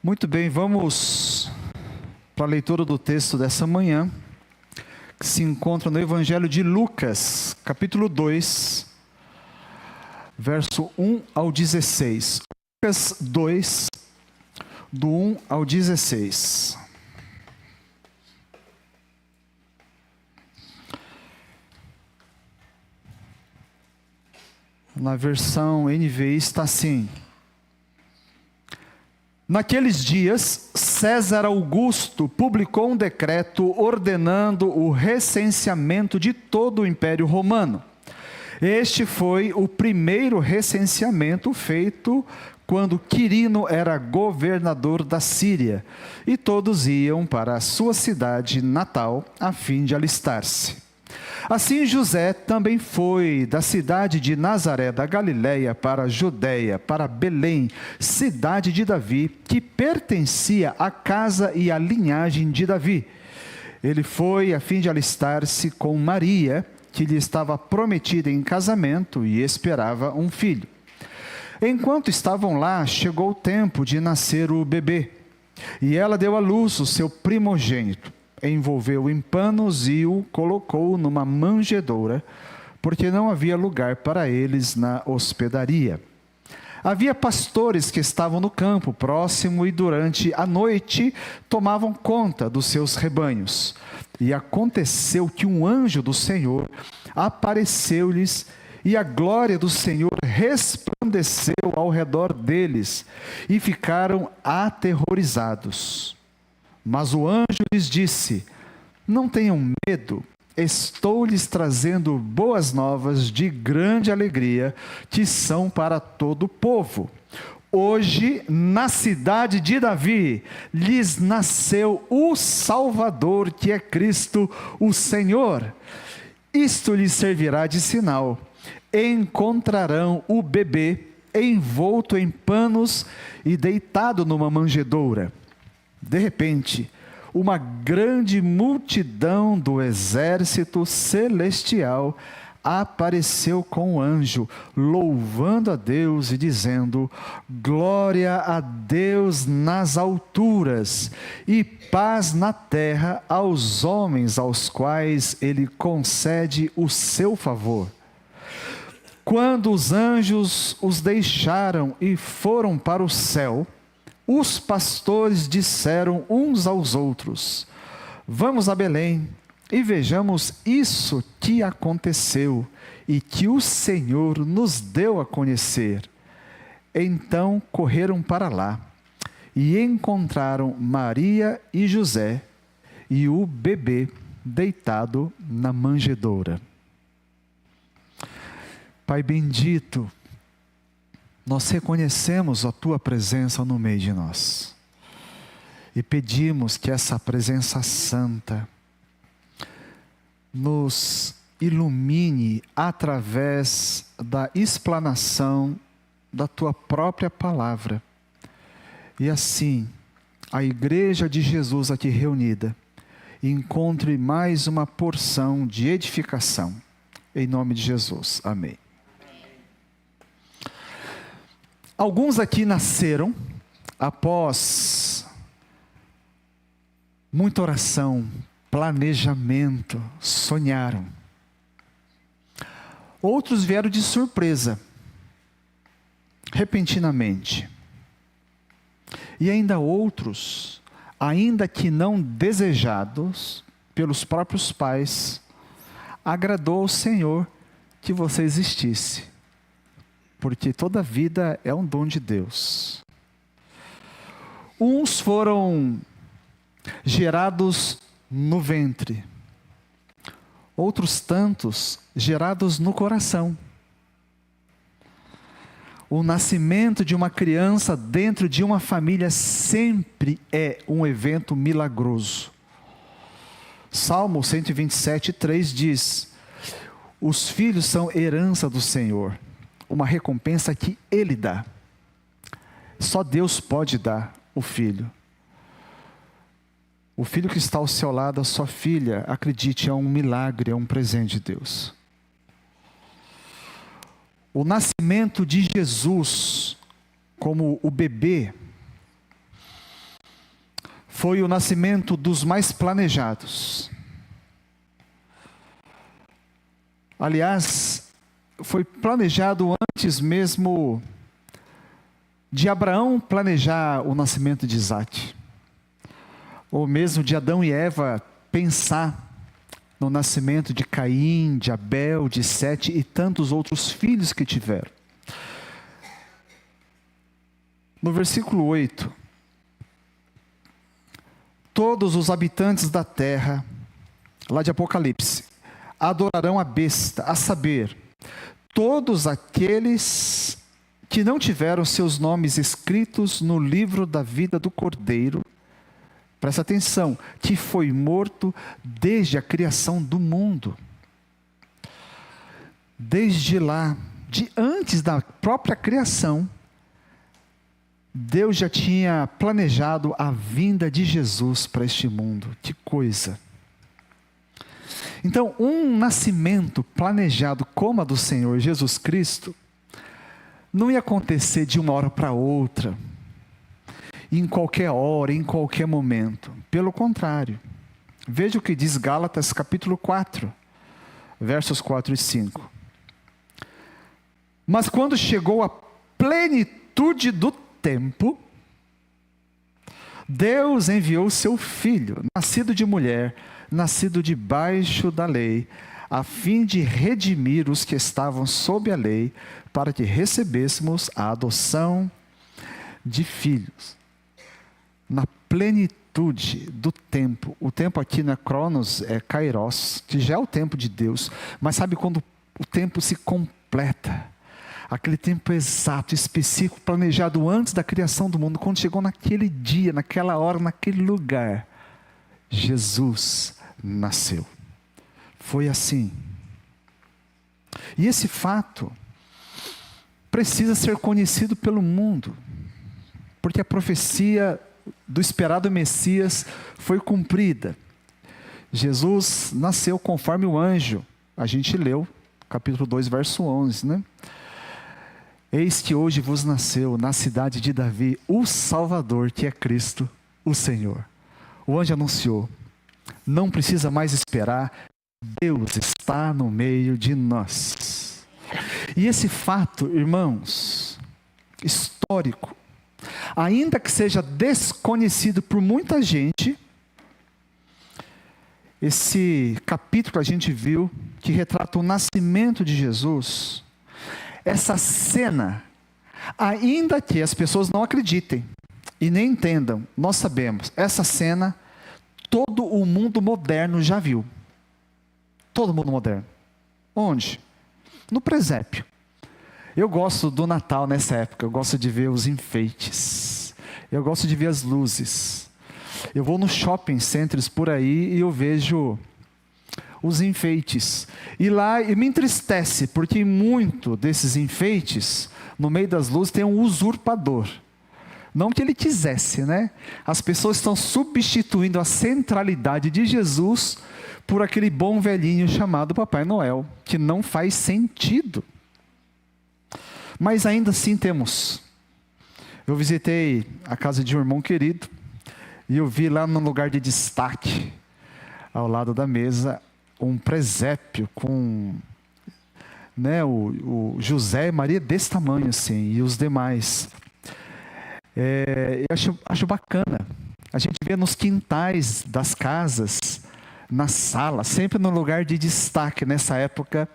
Muito bem, vamos para a leitura do texto dessa manhã, que se encontra no Evangelho de Lucas, capítulo 2, verso 1 ao 16. Lucas 2, do 1 ao 16. Na versão NVI está assim: Naqueles dias, César Augusto publicou um decreto ordenando o recenseamento de todo o Império Romano. Este foi o primeiro recenseamento feito quando Quirino era governador da Síria, e todos iam para a sua cidade natal a fim de alistar-se. Assim José também foi da cidade de Nazaré da Galileia para a Judeia, para Belém, cidade de Davi, que pertencia à casa e à linhagem de Davi. Ele foi a fim de alistar-se com Maria, que lhe estava prometida em casamento e esperava um filho. Enquanto estavam lá, chegou o tempo de nascer o bebê, e ela deu à luz o seu primogênito. Envolveu em panos e o colocou numa manjedoura, porque não havia lugar para eles na hospedaria. Havia pastores que estavam no campo próximo e durante a noite tomavam conta dos seus rebanhos. E aconteceu que um anjo do Senhor apareceu-lhes, e a glória do Senhor resplandeceu ao redor deles, e ficaram aterrorizados. Mas o anjo lhes disse: não tenham medo, estou lhes trazendo boas novas de grande alegria, que são para todo o povo. Hoje, na cidade de Davi, lhes nasceu o Salvador, que é Cristo, o Senhor. Isto lhes servirá de sinal: encontrarão o bebê envolto em panos e deitado numa manjedoura. De repente, uma grande multidão do exército celestial apareceu com o anjo, louvando a Deus e dizendo: glória a Deus nas alturas, e paz na terra aos homens aos quais Ele concede o seu favor. Quando os anjos os deixaram e foram para o céu, os pastores disseram uns aos outros: vamos a Belém e vejamos isso que aconteceu e que o Senhor nos deu a conhecer. Então correram para lá e encontraram Maria e José e o bebê deitado na manjedoura. Pai bendito, nós reconhecemos a Tua presença no meio de nós e pedimos que essa presença santa nos ilumine através da explanação da Tua própria palavra, e assim a Igreja de Jesus aqui reunida encontre mais uma porção de edificação, em nome de Jesus, amém. Alguns aqui nasceram após muita oração, planejamento, sonharam. Outros vieram de surpresa, repentinamente. E ainda outros, ainda que não desejados pelos próprios pais, agradou ao Senhor que você existisse. Porque toda vida é um dom de Deus. Uns foram gerados no ventre, outros tantos gerados no coração. O nascimento de uma criança dentro de uma família sempre é um evento milagroso. Salmo 127:3 diz: os filhos são herança do Senhor, uma recompensa que Ele dá. Só Deus pode dar o filho. O filho que está ao seu lado, a sua filha, acredite, é um milagre, é um presente de Deus. O nascimento de Jesus como o bebê foi o nascimento dos mais planejados. Aliás, foi planejado antes mesmo de Abraão planejar o nascimento de Isaac, ou mesmo de Adão e Eva pensar no nascimento de Caim, de Abel, de Sete e tantos outros filhos que tiveram. No versículo 8, todos os habitantes da terra, lá de Apocalipse, adorarão a besta, a saber, todos aqueles que não tiveram seus nomes escritos no livro da vida do Cordeiro, presta atenção, que foi morto desde a criação do mundo. Desde lá, de antes da própria criação, Deus já tinha planejado a vinda de Jesus para este mundo. Que coisa! Então, um nascimento planejado como a do Senhor Jesus Cristo, não ia acontecer de uma hora para outra, em qualquer hora, em qualquer momento. Pelo contrário, veja o que diz Gálatas capítulo 4, versos 4 e 5. Mas quando chegou a plenitude do tempo, Deus enviou seu Filho, nascido de mulher, nascido debaixo da lei, a fim de redimir os que estavam sob a lei, para que recebêssemos a adoção de filhos. Na plenitude do tempo, o tempo aqui não é Cronos, é Kairos, que já é o tempo de Deus, mas sabe quando o tempo se completa? Aquele tempo exato, específico, planejado antes da criação do mundo, quando chegou naquele dia, naquela hora, naquele lugar, Jesus nasceu. Foi assim. E esse fato precisa ser conhecido pelo mundo, porque a profecia do esperado Messias foi cumprida. Jesus nasceu conforme o anjo, a gente leu, capítulo 2, verso 11, né? Eis que hoje vos nasceu na cidade de Davi o Salvador, que é Cristo, o Senhor. O anjo anunciou, não precisa mais esperar, Deus está no meio de nós. E esse fato, irmãos, histórico, ainda que seja desconhecido por muita gente, esse capítulo que a gente viu, que retrata o nascimento de Jesus, essa cena, ainda que as pessoas não acreditem e nem entendam, nós sabemos, essa cena, todo o mundo moderno já viu. Todo mundo moderno. Onde? No presépio. Eu gosto do Natal nessa época, eu gosto de ver os enfeites, eu gosto de ver as luzes. Eu vou nos shopping centers por aí e eu vejo os enfeites. E lá me entristece, porque muito desses enfeites, no meio das luzes, tem um usurpador. Não que ele quisesse, né? As pessoas estão substituindo a centralidade de Jesus por aquele bom velhinho chamado Papai Noel, que não faz sentido. Mas ainda assim temos. Eu visitei a casa de um irmão querido, e eu vi lá no lugar de destaque, ao lado da mesa, um presépio com, né, o José e Maria desse tamanho assim, e os demais. Eu acho bacana. A gente vê nos quintais das casas, na sala, sempre no lugar de destaque nessa época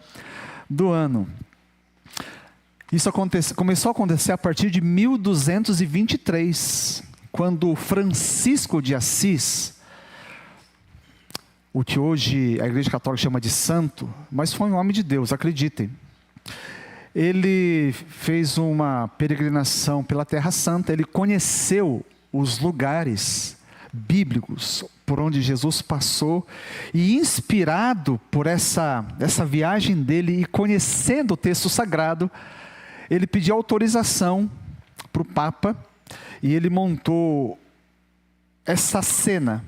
do ano. Isso começou a acontecer a partir de 1223, quando Francisco de Assis, o que hoje a Igreja Católica chama de santo, mas foi um homem de Deus, acreditem. Ele fez uma peregrinação pela Terra Santa, ele conheceu os lugares bíblicos por onde Jesus passou, e inspirado por essa viagem dele e conhecendo o texto sagrado, ele pediu autorização para o Papa, e ele montou essa cena,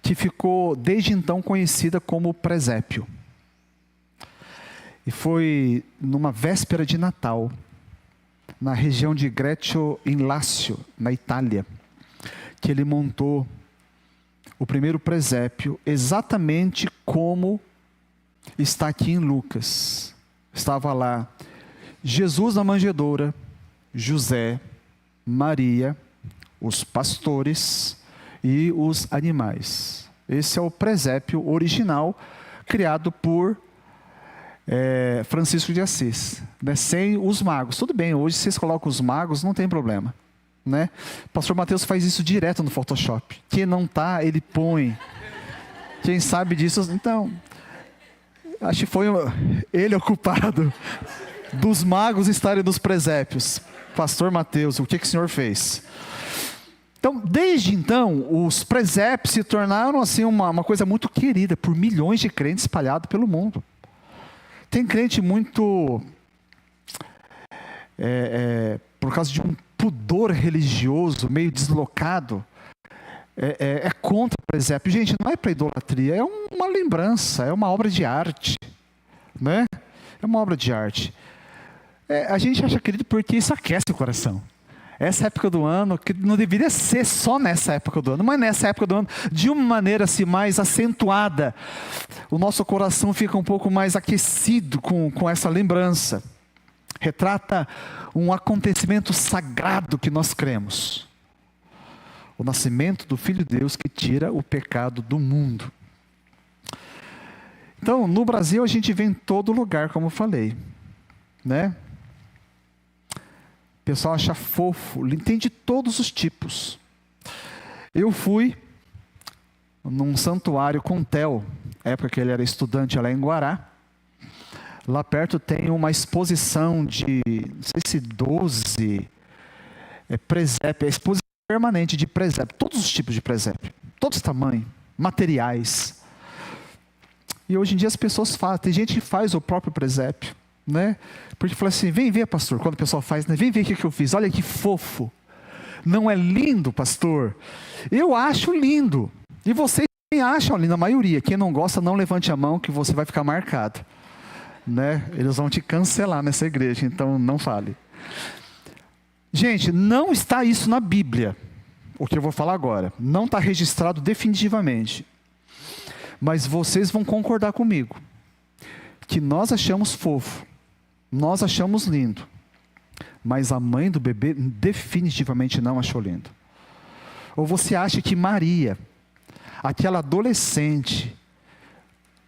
que ficou desde então conhecida como o presépio. E foi numa véspera de Natal, na região de Greccio, em Lácio, na Itália, que ele montou o primeiro presépio exatamente como está aqui em Lucas. Estava lá Jesus na manjedoura, José, Maria, os pastores e os animais. Esse é o presépio original criado por Francisco de Assis, né? Sem os magos. Tudo bem, hoje vocês colocam os magos, não tem problema, né? Pastor Mateus faz isso direto no Photoshop. Quem não está, ele põe. Quem sabe disso, então, acho que foi ele o culpado dos magos estarem nos presépios. Pastor Mateus, o que o senhor fez? Então, desde então, os presépios se tornaram assim uma coisa muito querida por milhões de crentes espalhados pelo mundo. Tem crente muito, por causa de um pudor religioso, meio deslocado, contra o presépio. Gente, não é para idolatria, é uma lembrança, é uma obra de arte, né? É uma obra de arte. A gente acha querido porque isso aquece o coração. Essa época do ano, que não deveria ser só nessa época do ano, mas nessa época do ano, de uma maneira assim mais acentuada, o nosso coração fica um pouco mais aquecido com essa lembrança. Retrata um acontecimento sagrado que nós cremos. O nascimento do Filho de Deus que tira o pecado do mundo. Então, no Brasil a gente vê em todo lugar, como eu falei, né? O pessoal acha fofo, tem de todos os tipos. Eu fui num santuário com Theo, época que ele era estudante lá em Guará. Lá perto tem uma exposição de, não sei se 12 presépios, exposição permanente de presépio, todos os tipos de presépio, todos os tamanhos, materiais. E hoje em dia as pessoas fazem, tem gente que faz o próprio presépio, né? Porque fala assim, vem ver, pastor, quando o pessoal faz, né? Vem ver o que eu fiz, olha que fofo. Não é lindo, pastor? Eu acho lindo. E vocês também acham lindo, a maioria. Quem não gosta, não levante a mão que você vai ficar marcado, né? Eles vão te cancelar nessa igreja, então não fale. Gente, não está isso na Bíblia, o que eu vou falar agora. Não está registrado definitivamente. Mas vocês vão concordar comigo, que nós achamos fofo, nós achamos lindo, mas a mãe do bebê definitivamente não achou lindo. Ou você acha que Maria, aquela adolescente,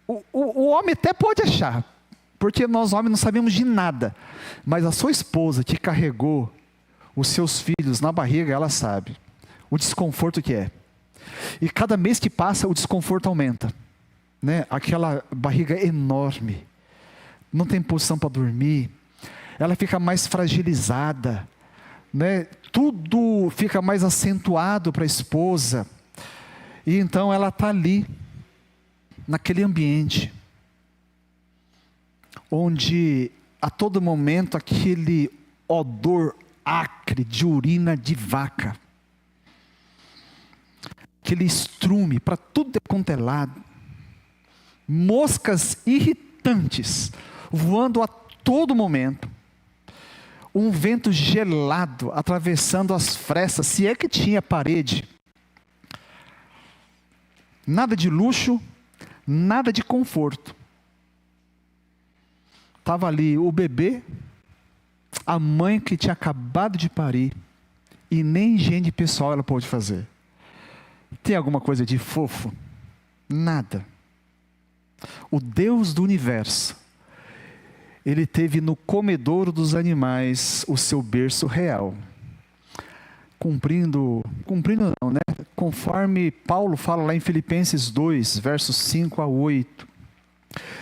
o homem até pode achar, porque nós homens não sabemos de nada, mas a sua esposa que carregou os seus filhos na barriga, ela sabe o desconforto que é. E cada mês que passa, o desconforto aumenta, né? Aquela barriga enorme, não tem posição para dormir, ela fica mais fragilizada, né? Tudo fica mais acentuado para a esposa, e então ela está ali, naquele ambiente, onde a todo momento aquele odor acre de urina de vaca, aquele estrume para tudo quanto é lado, moscas irritantes voando a todo momento, um vento gelado atravessando as frestas, se é que tinha parede, nada de luxo, nada de conforto. Estava ali o bebê, a mãe que tinha acabado de parir, e nem higiene pessoal ela pôde fazer. Tem alguma coisa de fofo? Nada. O Deus do universo, ele teve no comedouro dos animais o seu berço real. Cumprindo não, né? Conforme Paulo fala lá em Filipenses 2, versos 5 a 8.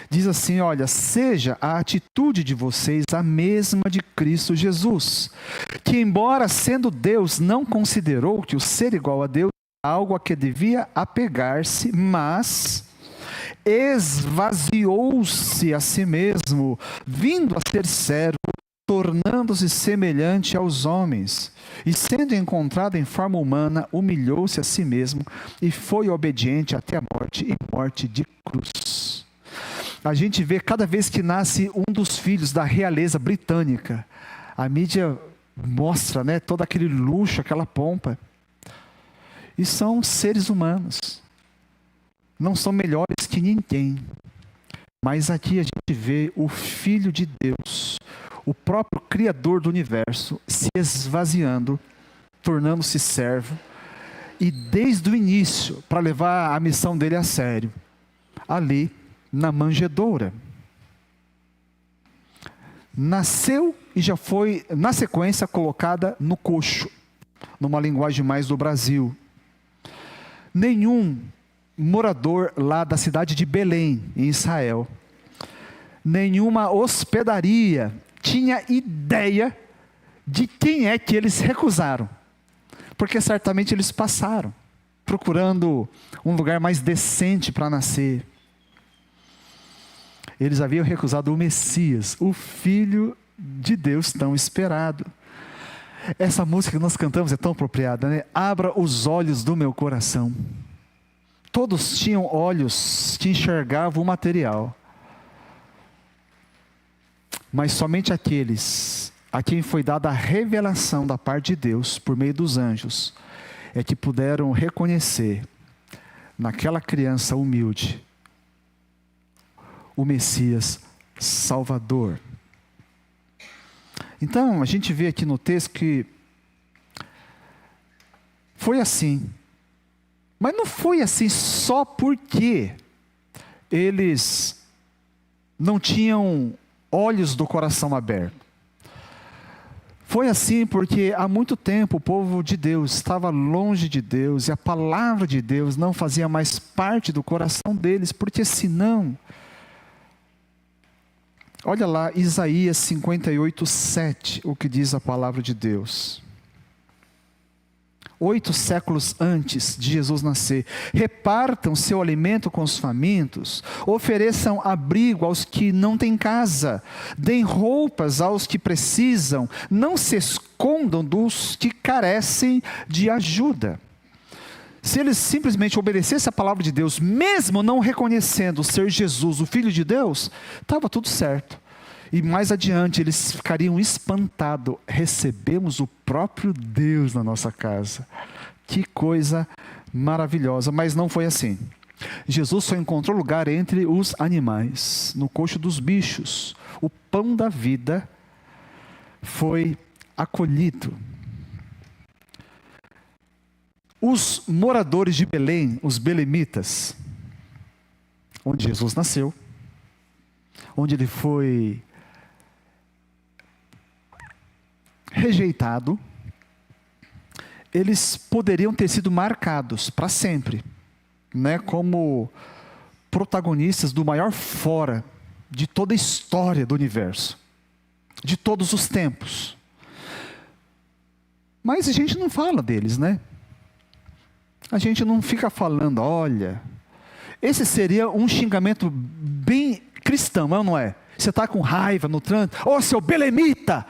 Diz assim, olha, seja a atitude de vocês a mesma de Cristo Jesus, que embora sendo Deus, não considerou que o ser igual a Deus era algo a que devia apegar-se, mas esvaziou-se a si mesmo, vindo a ser servo, tornando-se semelhante aos homens, e sendo encontrado em forma humana, humilhou-se a si mesmo, e foi obediente até a morte, e morte de cruz. A gente vê cada vez que nasce um dos filhos da realeza britânica, a mídia mostra, né, todo aquele luxo, aquela pompa. e são seres humanos. Não são melhores que ninguém. Mas aqui a gente vê o Filho de Deus, o próprio Criador do universo, se esvaziando, tornando-se servo, e desde o início, para levar a missão dele a sério, ali na manjedoura. Nasceu e já foi, na sequência, colocada no coxo, numa linguagem mais do Brasil. Nenhum morador lá da cidade de Belém, em Israel, nenhuma hospedaria tinha ideia de quem é que eles recusaram, porque certamente eles passaram, procurando um lugar mais decente para nascer. Eles haviam recusado o Messias, o Filho de Deus tão esperado. Essa música que nós cantamos é tão apropriada, né? Abra os olhos do meu coração. Todos tinham olhos que enxergavam o material, mas somente aqueles a quem foi dada a revelação da parte de Deus, por meio dos anjos, é que puderam reconhecer naquela criança humilde o Messias Salvador. Então, a gente vê aqui no texto que foi assim. Mas não foi assim só porque eles não tinham olhos do coração aberto. Foi assim porque há muito tempo o povo de Deus estava longe de Deus e a palavra de Deus não fazia mais parte do coração deles, porque senão... Olha lá, Isaías 58:7, o que diz a palavra de Deus. 8 séculos antes de Jesus nascer. Repartam seu alimento com os famintos, ofereçam abrigo aos que não têm casa, deem roupas aos que precisam, não se escondam dos que carecem de ajuda. Se eles simplesmente obedecessem a palavra de Deus, mesmo não reconhecendo ser Jesus, o Filho de Deus, estava tudo certo. E mais adiante eles ficariam espantados. Recebemos o próprio Deus na nossa casa. Que coisa maravilhosa. Mas não foi assim. Jesus só encontrou lugar entre os animais, no coxo dos bichos. O pão da vida foi acolhido. Os moradores de Belém, os belemitas, onde Jesus nasceu, onde ele foi rejeitado, eles poderiam ter sido marcados para sempre, né, como protagonistas do maior fora de toda a história do universo, de todos os tempos. Mas a gente não fala deles, né? A gente não fica falando, olha, esse seria um xingamento bem cristão, não é? Você está com raiva no trânsito, ô seu belemita!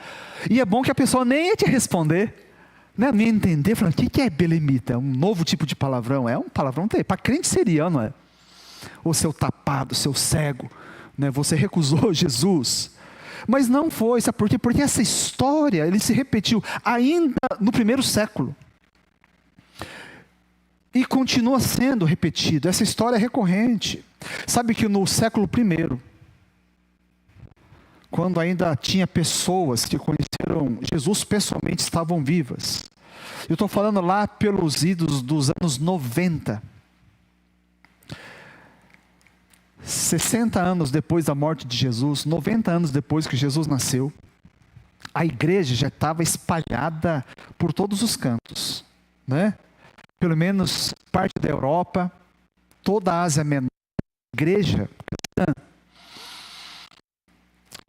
E é bom que a pessoa nem ia te responder, né? Nem entender, falando, o que é belemita? É um novo tipo de palavrão, é um palavrão, para crente seria, não é? Ô seu tapado, seu cego, né? Você recusou Jesus. Mas não foi, sabe por quê? Porque essa história, ele se repetiu ainda no primeiro século. E continua sendo repetido. Essa história é recorrente. Sabe que no século I, quando ainda tinha pessoas que conheceram Jesus pessoalmente, estavam vivas. Eu estou falando lá pelos idos dos anos 90. 60 anos depois da morte de Jesus, 90 anos depois que Jesus nasceu, a igreja já estava espalhada por todos os cantos, né? Pelo menos parte da Europa, toda a Ásia Menor, igreja cristã.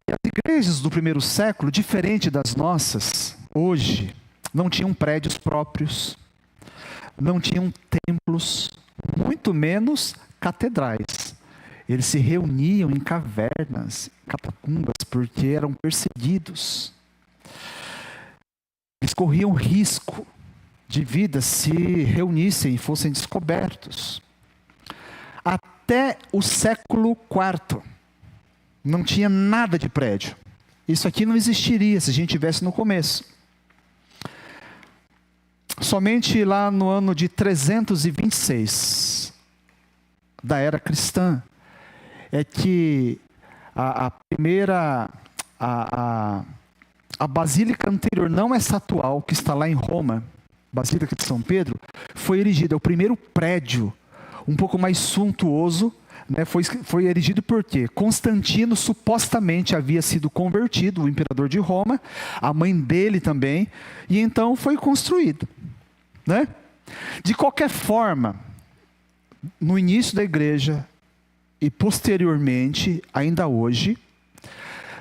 E as igrejas do primeiro século, diferente das nossas, hoje, não tinham prédios próprios, não tinham templos, muito menos catedrais. Eles se reuniam em cavernas, catacumbas, porque eram perseguidos. Eles corriam risco de vida se reunissem e fossem descobertos. Até o século IV, não tinha nada de prédio. Isso aqui não existiria se a gente estivesse no começo. Somente lá no ano de 326 da era cristã é que a primeira, a basílica anterior, não essa atual, que está lá em Roma, Basílica de São Pedro, foi erigida. É o primeiro prédio, um pouco mais suntuoso, né, foi erigido porque Constantino supostamente havia sido convertido, o imperador de Roma, a mãe dele também, e então foi construído, né? De qualquer forma, no início da igreja e posteriormente, ainda hoje,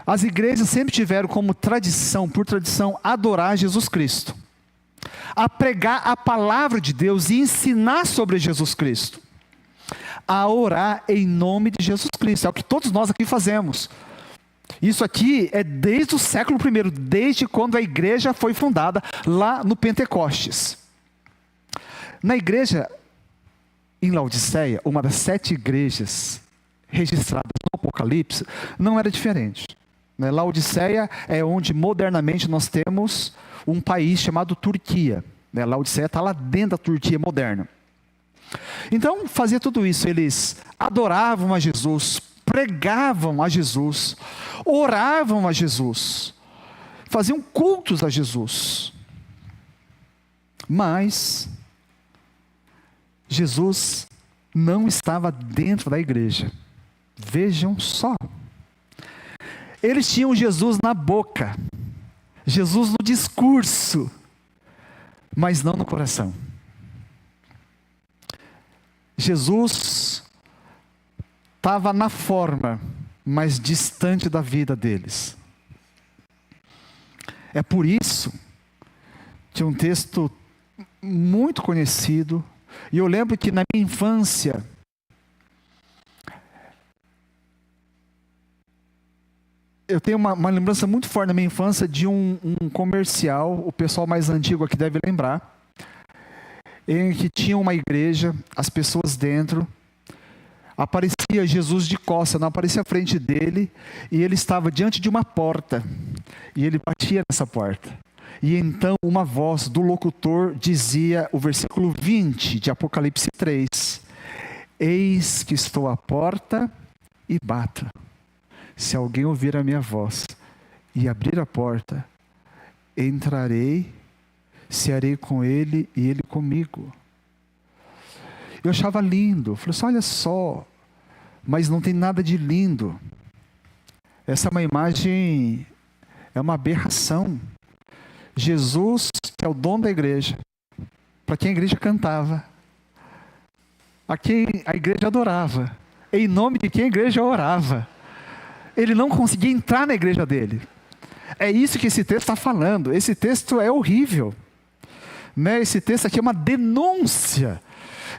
as igrejas sempre tiveram como tradição, por tradição, adorar Jesus Cristo, a pregar a palavra de Deus e ensinar sobre Jesus Cristo, a orar em nome de Jesus Cristo. É o que todos nós aqui fazemos. Isso aqui é desde o século I, desde quando a igreja foi fundada lá no Pentecostes. Na igreja em Laodiceia, uma das 7 igrejas registradas no Apocalipse, não era diferente. Laodiceia é onde modernamente nós temos um país chamado Turquia. Laodiceia está lá dentro da Turquia moderna. Então fazia tudo isso, eles adoravam a Jesus, pregavam a Jesus, oravam a Jesus, faziam cultos a Jesus. Mas Jesus não estava dentro da igreja. Vejam só. Eles tinham Jesus na boca, Jesus no discurso, mas não no coração. Jesus estava na forma, mas distante da vida deles. É por isso que um texto muito conhecido, e eu lembro que na minha infância, eu tenho uma lembrança muito forte na minha infância de um comercial, o pessoal mais antigo aqui deve lembrar, em que tinha uma igreja, as pessoas dentro, aparecia Jesus de costas, não aparecia à frente dele, e ele estava diante de uma porta, e ele batia nessa porta. E então uma voz do locutor dizia o versículo 20 de Apocalipse 3, eis que estou à porta e bato. Se alguém ouvir a minha voz e abrir a porta, entrarei, cearei com ele e ele comigo. Eu achava lindo, eu falei assim, olha só, mas não tem nada de lindo. Essa é uma imagem, é uma aberração. Jesus, que é o dono da igreja, para quem a igreja cantava, a quem a igreja adorava, em nome de quem a igreja orava, ele não conseguia entrar na igreja dele. É isso que esse texto está falando. Esse texto é horrível, né? Esse texto aqui é uma denúncia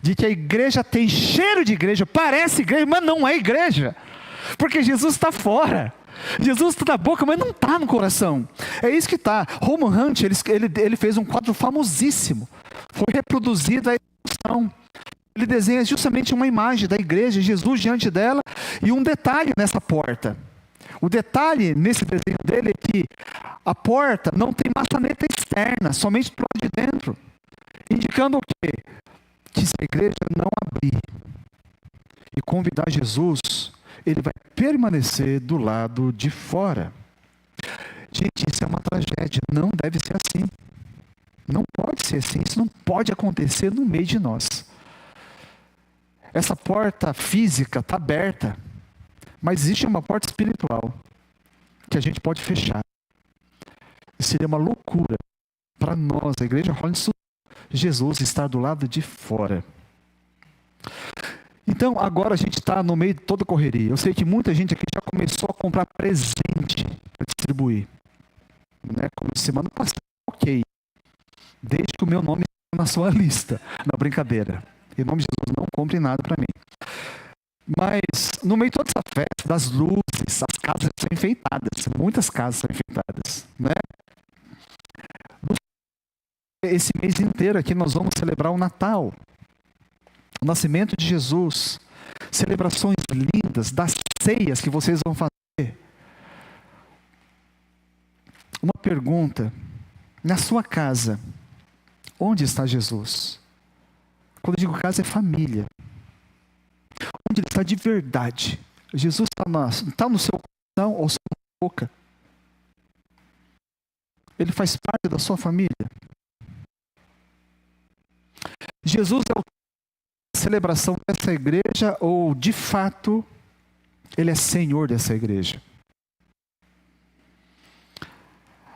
de que a igreja tem cheiro de igreja, parece igreja, mas não é igreja, porque Jesus está fora. Jesus está na boca, mas não está no coração. É isso que está. Roman Hunt, ele fez um quadro famosíssimo, foi reproduzido a execução. Ele desenha justamente uma imagem da igreja, Jesus diante dela, e um detalhe nessa porta. O detalhe nesse desenho dele é que a porta não tem maçaneta externa, somente do lado de dentro. Indicando o quê? Que se a igreja não abrir e convidar Jesus, ele vai permanecer do lado de fora. Gente, isso é uma tragédia, não deve ser assim. Não pode ser assim, isso não pode acontecer no meio de nós. Essa porta física está aberta, mas existe uma porta espiritual que a gente pode fechar. E seria uma loucura para nós, a igreja Rolling Sul, Jesus estar do lado de fora. Então, agora a gente está no meio de toda a correria. Eu sei que muita gente aqui já começou a comprar presente para distribuir. Né? Como semana passada, ok. Desde que o meu nome esteja na sua lista. Não, brincadeira. Em nome de Jesus, não compre nada para mim. Mas, no meio de toda essa festa, das luzes, as casas são enfeitadas. Muitas casas são enfeitadas. Né? Esse mês inteiro aqui nós vamos celebrar o Natal. O nascimento de Jesus. Celebrações lindas, das ceias que vocês vão fazer. Uma pergunta. Na sua casa, Onde está Jesus? Quando eu digo casa, é família. Onde ele está de verdade? Jesus está no seu coração ou só na boca? Ele faz parte da sua família? Jesus é a celebração dessa igreja ou, de fato, ele é Senhor dessa igreja?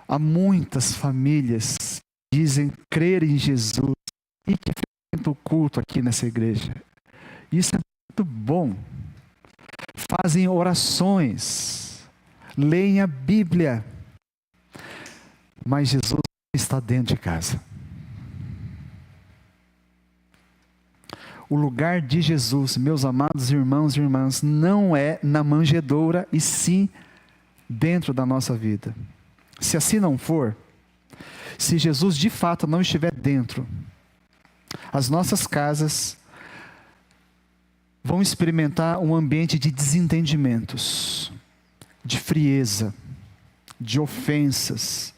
Há muitas famílias que dizem crer em Jesus e que frequentam o culto aqui nessa igreja. Isso é muito bom. Fazem orações, leem a Bíblia, mas Jesus está dentro de casa. O lugar de Jesus, meus amados irmãos e irmãs, não é na manjedoura, e sim dentro da nossa vida. Se assim não for, se Jesus de fato não estiver dentro, as nossas casas vão experimentar um ambiente de desentendimentos, de frieza, de ofensas,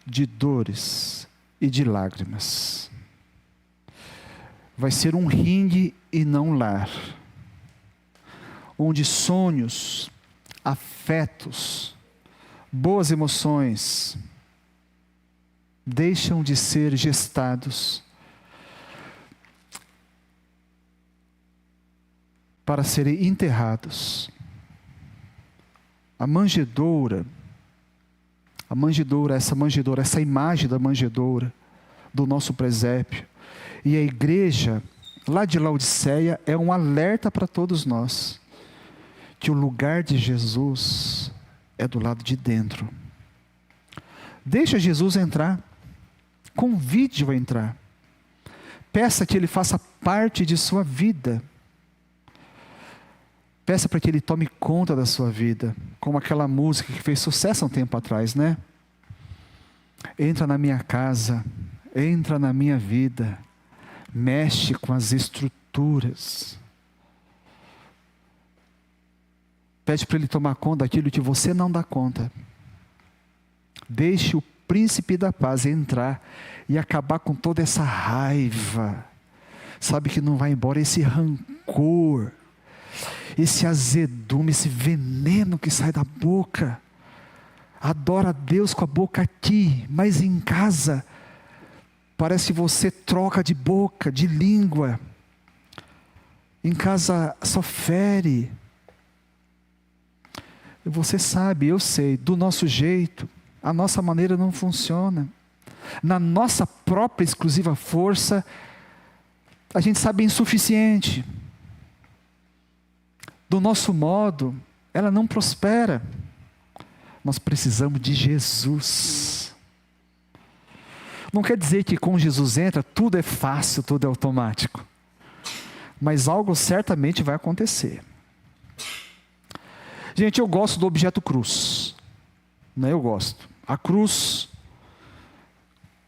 de dores e de lágrimas. Vai ser um ringue e não lar, onde sonhos, afetos, boas emoções deixam de ser gestados para serem enterrados. A manjedoura, essa imagem da manjedoura, do nosso presépio, e a igreja lá de Laodiceia é um alerta para todos nós, que o lugar de Jesus é do lado de dentro. Deixa Jesus entrar, convide-o a entrar, peça que ele faça parte de sua vida, peça para que ele tome conta da sua vida, como aquela música que fez sucesso há um tempo atrás, né? Entra na minha casa, entra na minha vida, mexe com as estruturas, pede para ele tomar conta daquilo que você não dá conta. Deixe o príncipe da paz entrar e acabar com toda essa raiva. Sabe que não vai embora esse rancor, esse azedume, esse veneno que sai da boca. Adora a Deus com a boca aqui, mas em casa parece que você troca de boca, de língua. Em casa só fere. Você sabe, eu sei, do nosso jeito, a nossa maneira não funciona. Na nossa própria exclusiva força, a gente sabe insuficiente. Do nosso modo, ela não prospera. Nós precisamos de Jesus. Não quer dizer que com Jesus entra, tudo é fácil, tudo é automático. Mas algo certamente vai acontecer. Gente, eu gosto do objeto cruz. Né? Eu gosto. A cruz,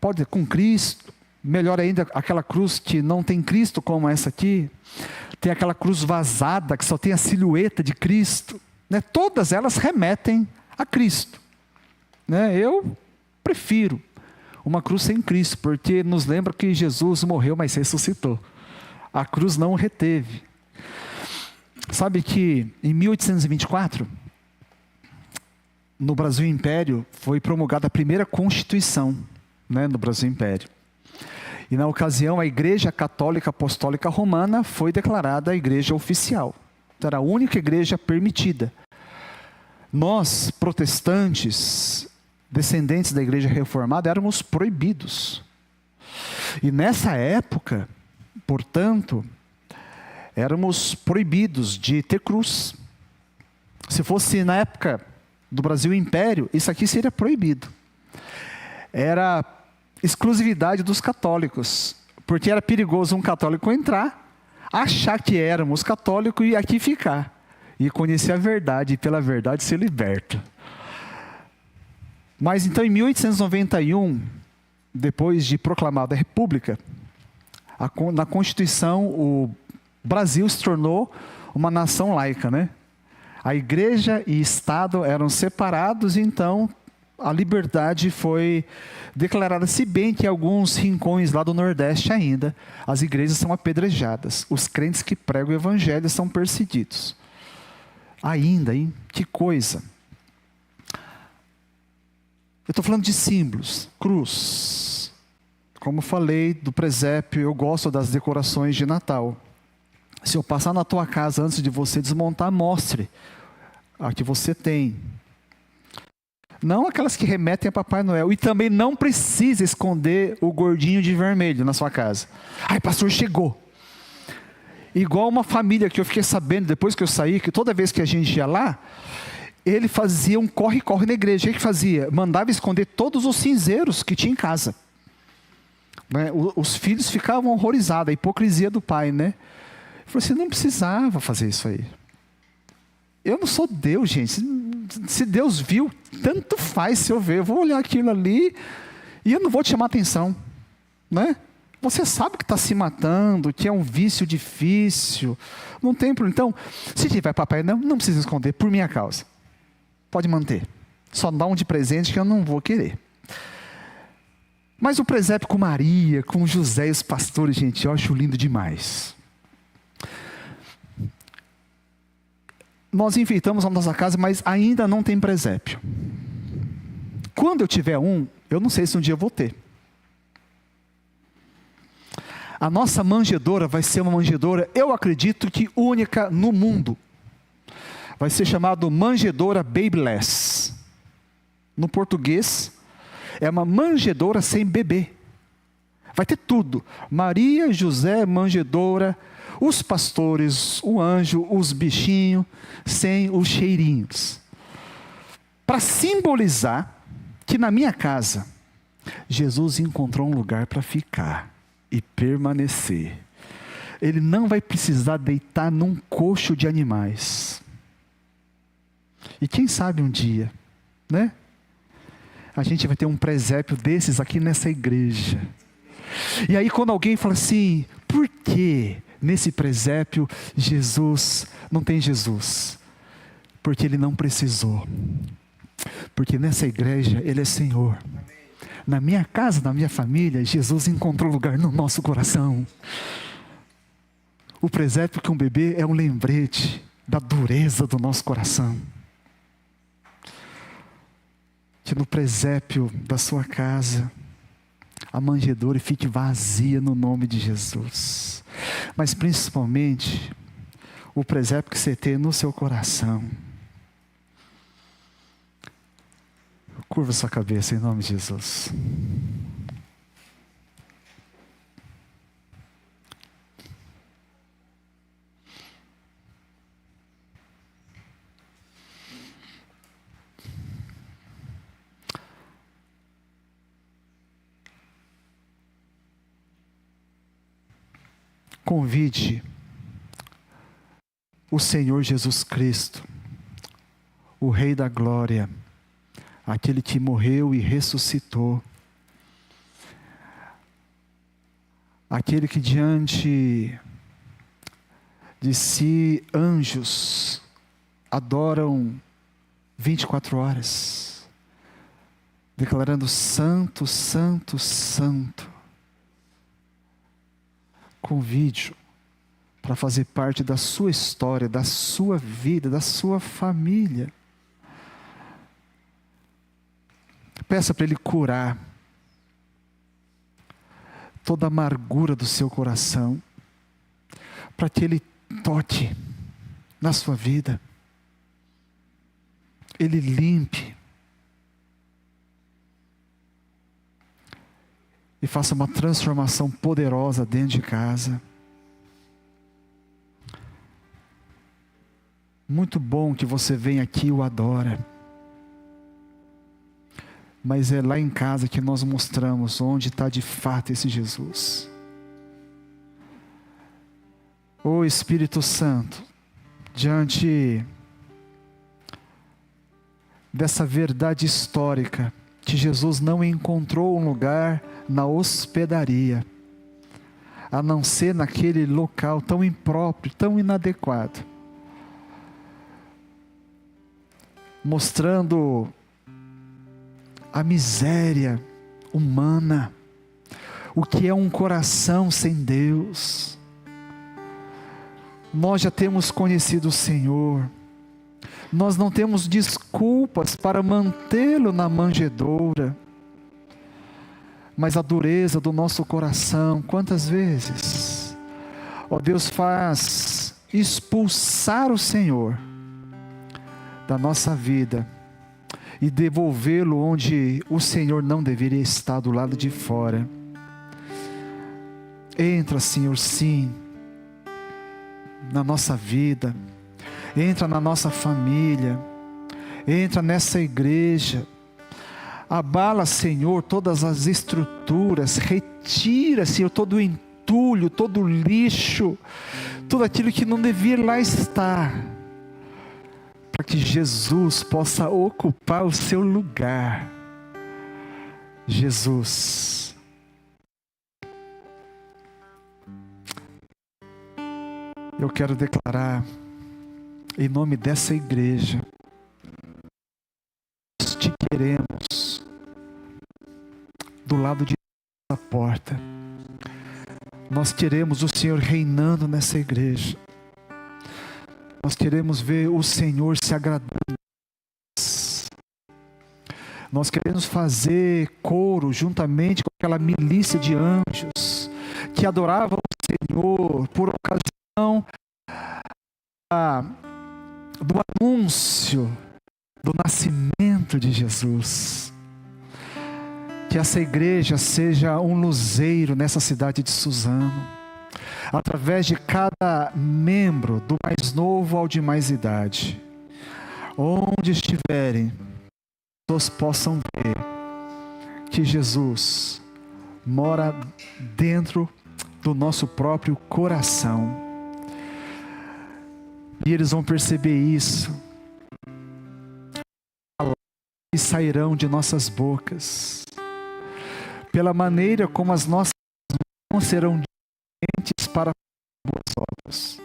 pode com Cristo, melhor ainda, aquela cruz que não tem Cristo como essa aqui. Tem aquela cruz vazada, que só tem a silhueta de Cristo. Né? Todas elas remetem a Cristo. Né? Eu prefiro uma cruz sem Cristo, porque nos lembra que Jesus morreu, mas ressuscitou. A cruz não o reteve. Sabe que em 1824, no Brasil Império, foi promulgada a primeira Constituição, né, no Brasil Império. E na ocasião, a Igreja Católica Apostólica Romana foi declarada a igreja oficial. Então, era a única igreja permitida. Nós, protestantes, descendentes da igreja reformada, éramos proibidos. E nessa época, portanto, éramos proibidos de ter cruz. Se fosse na época do Brasil Império, isso aqui seria proibido. Era exclusividade dos católicos, porque era perigoso um católico entrar, achar que éramos católicos e aqui ficar, e conhecer a verdade, e pela verdade ser liberto. Mas então em 1891, depois de proclamada a República, na Constituição, o Brasil se tornou uma nação laica, né? A igreja e Estado eram separados, então a liberdade foi declarada, se bem que em alguns rincões lá do Nordeste ainda, as igrejas são apedrejadas. Os crentes que pregam o evangelho são perseguidos. Ainda, hein? Que coisa. Eu estou falando de símbolos, cruz. Como falei do presépio, eu gosto das decorações de Natal. Se eu passar na tua casa antes de você desmontar, mostre a que você tem. Não aquelas que remetem a Papai Noel. E também não precisa esconder o gordinho de vermelho na sua casa. Ai, pastor, chegou. Igual uma família que eu fiquei sabendo depois que eu saí, que toda vez que a gente ia lá, ele fazia um corre-corre na igreja. O que fazia? Mandava esconder todos os cinzeiros que tinha em casa. Os filhos ficavam horrorizados, a hipocrisia do pai, né? Ele falou assim, não precisava fazer isso aí. Eu não sou Deus, gente. Se Deus viu, tanto faz se eu ver. Eu vou olhar aquilo ali e eu não vou te chamar atenção, né? Você sabe que está se matando, que é um vício difícil. Não tem problema. Então, se tiver Papai Noel, não precisa esconder, por minha causa. Pode manter. Só dá um de presente que eu não vou querer. Mas o presépio com Maria, com José e os pastores, gente, eu acho lindo demais. Nós enfeitamos a nossa casa, mas ainda não tem presépio. Quando eu tiver um, eu não sei se um dia eu vou ter. A nossa manjedoura vai ser uma manjedoura, eu acredito que única no mundo. Vai ser chamado manjedoura babyless. No português, é uma manjedoura sem bebê. Vai ter tudo. Maria, José, manjedoura, os pastores, o anjo, os bichinhos, sem os cheirinhos. Para simbolizar que na minha casa, Jesus encontrou um lugar para ficar e permanecer. Ele não vai precisar deitar num coxo de animais. E quem sabe um dia, né? A gente vai ter um presépio desses aqui nessa igreja. E aí quando alguém fala assim, por que nesse presépio Jesus, não tem Jesus? Porque Ele não precisou. Porque nessa igreja Ele é Senhor. Na minha casa, na minha família, Jesus encontrou lugar no nosso coração. O presépio com o bebê é um lembrete da dureza do nosso coração. Que no presépio da sua casa, a manjedoura fique vazia no nome de Jesus. Mas principalmente, o presépio que você tem no seu coração. Curva sua cabeça em nome de Jesus. Convide o Senhor Jesus Cristo, o Rei da Glória, aquele que morreu e ressuscitou, aquele que diante de si anjos adoram 24 horas, declarando santo, santo, santo. Convide-o para fazer parte da sua história, da sua vida, da sua família. Peça para Ele curar toda a amargura do seu coração, para que Ele toque na sua vida, Ele limpe e faça uma transformação poderosa dentro de casa. Muito bom que você vem aqui e o adora. Mas é lá em casa que nós mostramos onde está de fato esse Jesus. Ô Espírito Santo, diante dessa verdade histórica, que Jesus não encontrou um lugar na hospedaria, a não ser naquele local tão impróprio, tão inadequado, mostrando a miséria humana, o que é um coração sem Deus. Nós já temos conhecido o Senhor, nós não temos desculpas para mantê-lo na manjedoura, mas a dureza do nosso coração, quantas vezes, ó Deus, faz expulsar o Senhor da nossa vida e devolvê-lo onde o Senhor não deveria estar, do lado de fora. Entra, Senhor, sim, na nossa vida, entra na nossa família, entra nessa igreja, abala, Senhor, todas as estruturas, retira, Senhor, todo o entulho, todo o lixo, tudo aquilo que não devia lá estar, para que Jesus possa ocupar o seu lugar. Jesus, eu quero declarar, em nome dessa igreja, nós te queremos do lado de da porta. Nós queremos o Senhor reinando nessa igreja. Nós queremos ver o Senhor se agradando. Nós queremos fazer coro juntamente com aquela milícia de anjos que adoravam o Senhor por ocasião do anúncio do nascimento de Jesus. Que essa igreja seja um luzeiro nessa cidade de Suzano, através de cada membro, do mais novo ao de mais idade, onde estiverem, todos possam ver que Jesus mora dentro do nosso próprio coração, e eles vão perceber isso, e sairão de nossas bocas, pela maneira como as nossas mãos serão diligentes para boas obras,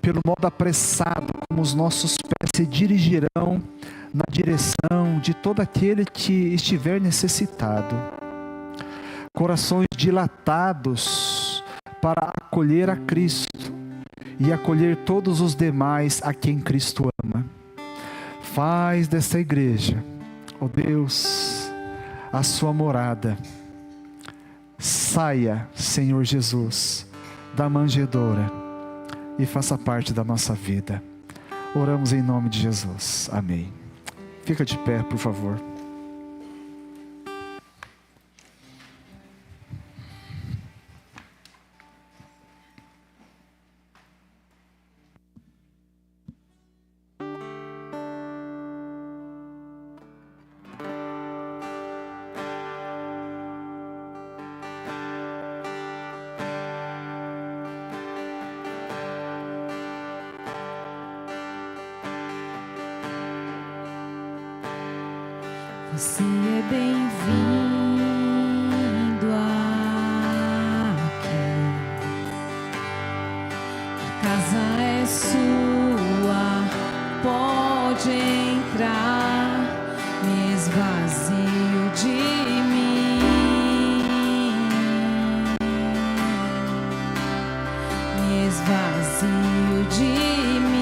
pelo modo apressado como os nossos pés se dirigirão na direção de todo aquele que estiver necessitado, corações dilatados para acolher a Cristo e acolher todos os demais a quem Cristo ama. Faz dessa igreja, ó Deus, a sua morada. Saia, Senhor Jesus, da manjedoura e faça parte da nossa vida. Oramos em nome de Jesus. Amém. Fica de pé, por favor. Você é bem-vindo aqui. A casa é sua, pode entrar. Me esvazio de mim, me esvazio de mim.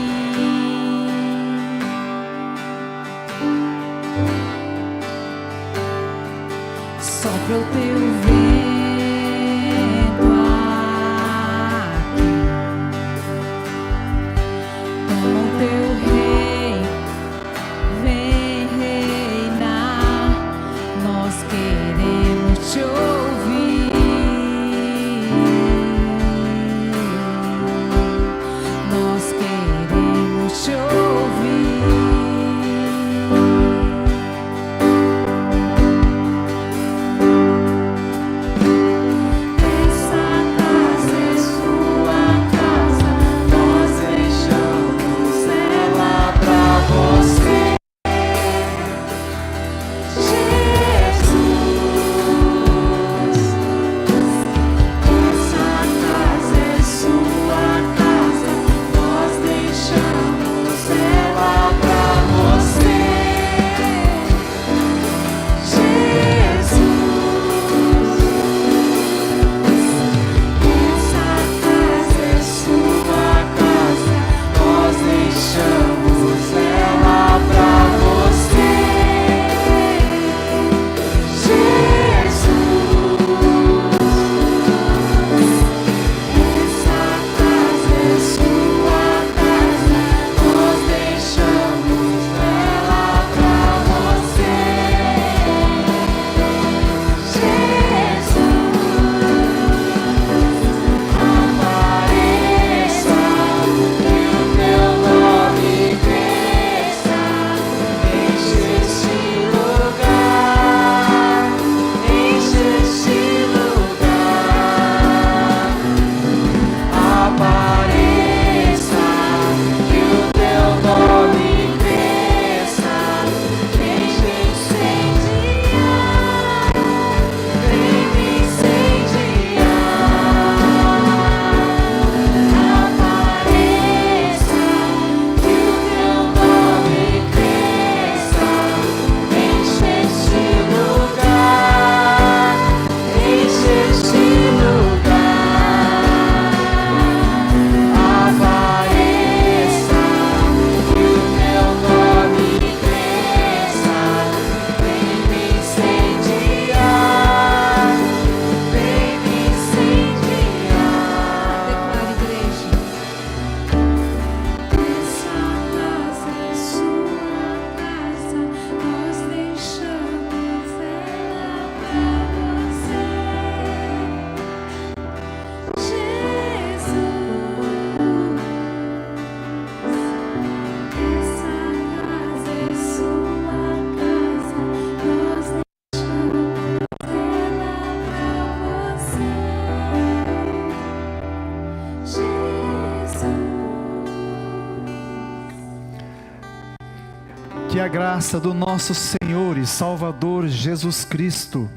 Que a graça do nosso Senhor e Salvador Jesus Cristo,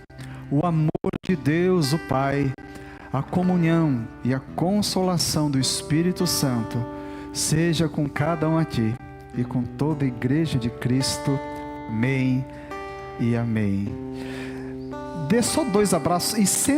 o amor de Deus o Pai, a comunhão e a consolação do Espírito Santo seja com cada um aqui e com toda a igreja de Cristo. Amém e amém. Dê só 2 abraços e sente